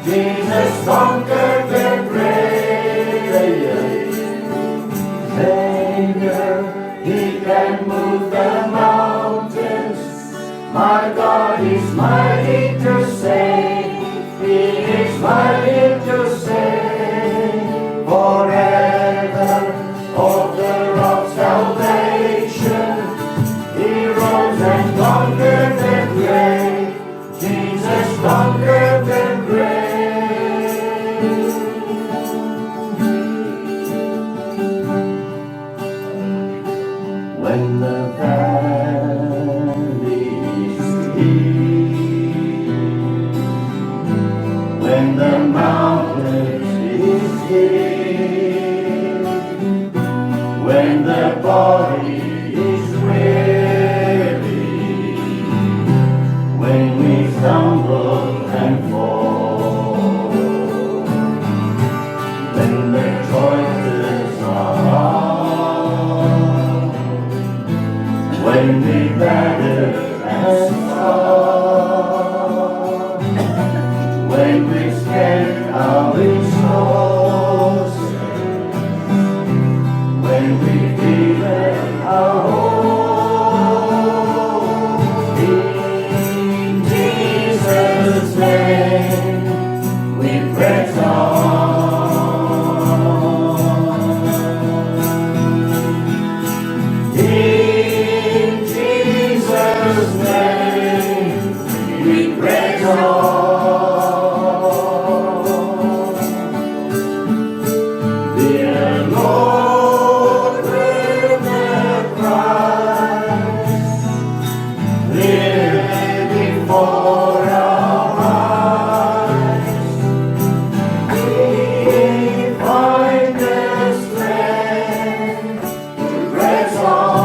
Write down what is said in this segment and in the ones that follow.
Jesus conquered the grave. Savior, He can move the mountains. My God is mighty to save. He is mighty to save. Forever, author of salvation, He rose and conquered the grave. Jesus conquered the grave. When the valley is deep, when the mountains is deep, when the body is weary, when we stumble and fall, when the choices are hard, when we batter and starve, when we spend our resources, when we feel our hope, in Jesus' name we press on. In Jesus' name we press on. Dear Lord, with the Christ clearly before our eyes, we find the strength to press on.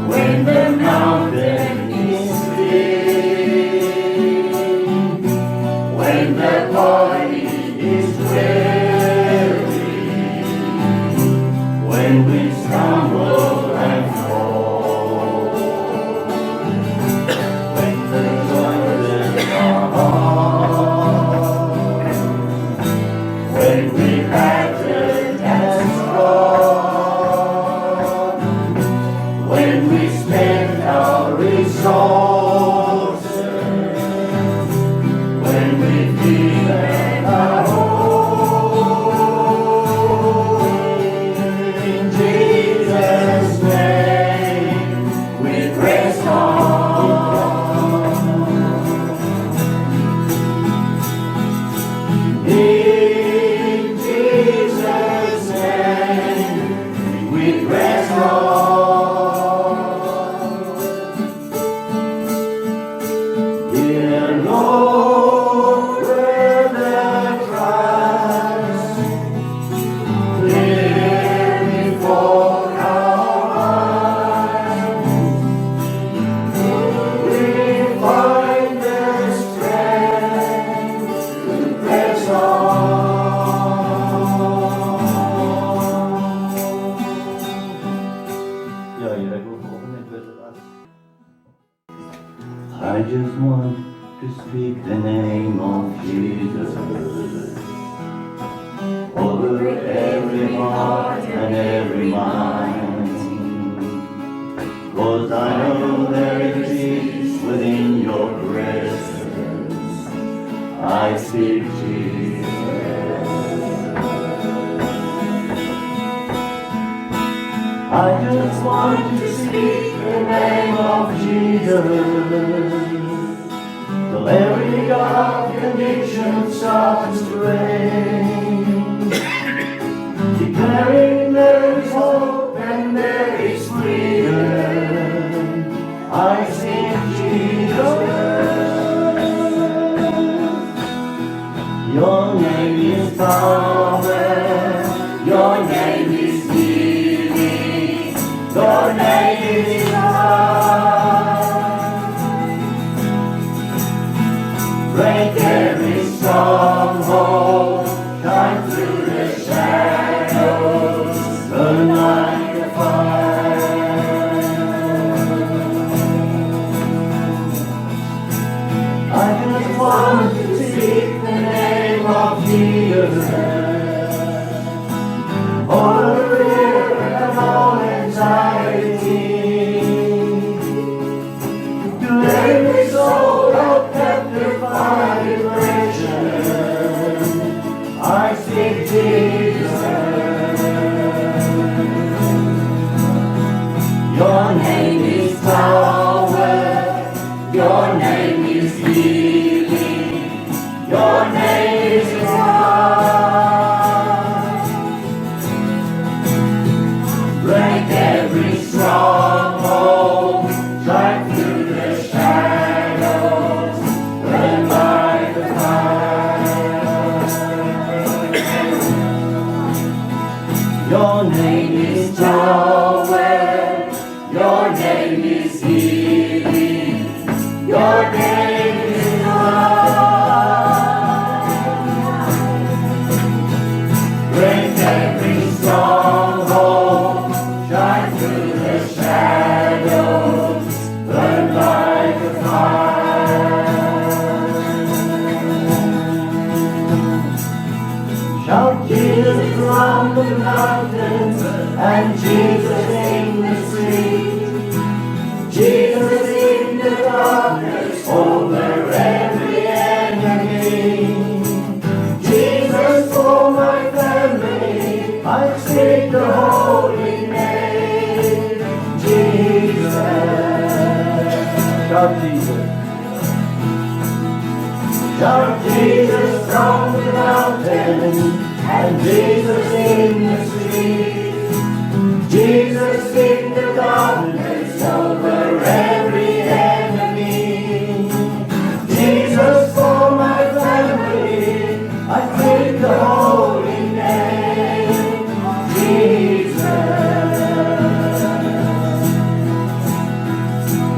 When the mountain is steep, when the body is weary, when we stumble and fall, when the joys are hard, when we battered and strong, when we spend our resources, when we feel our hope, in Jesus' name we press on. In Jesus' name we press on. Dear Lord, where the Christ clear before our eyes, we find the strength to press on. Yeah, you like open it with us. I just want to speak the name of Jesus over every heart and every mind. 'Cause I know there is peace within your presence. I speak Jesus. I just want to speak the name of Jesus, till every dark conviction starts to reign, declaring there is hope and there is freedom. I sing Jesus. Your name is power, your name is healing, your name is life. Break every stronghold, every stronghold, shine through the shadows, burn like a fire. Your name is Yahweh, your name is healing, your name is love. Break every stronghold, shine through the shadows, burn like a fire. Shout Jesus from the mountains and Jesus in the street, Jesus in the darkness over every enemy. Jesus for my family, I speak the holy name, Jesus. Shout Jesus. Shout Jesus from the mountain and Jesus in the street, Jesus in the darkness over every enemy. Jesus for my family, I speak the holy name, Jesus.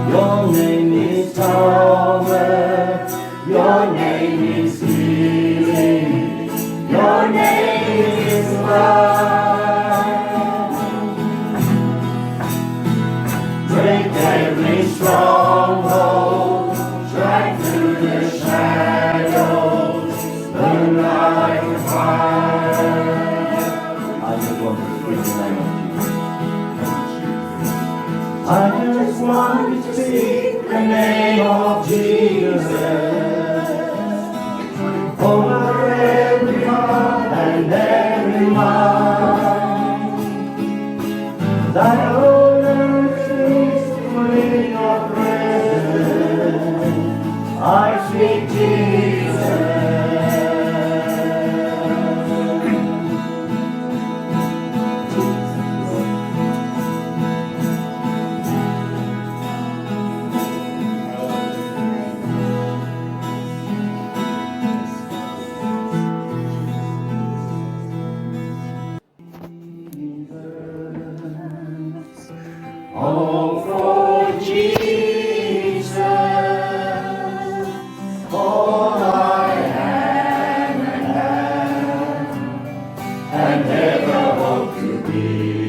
Your name is power, your name is healing, your name is love. Break every stronghold, shine through the shadows, burn like a fire. I just want to speak the name of Jesus. I just want to speak the name of Jesus over every heart and every mind. Thy holiness is in your presence. I speak Jesus. Oh, for Jesus, all I am and ever hope to be.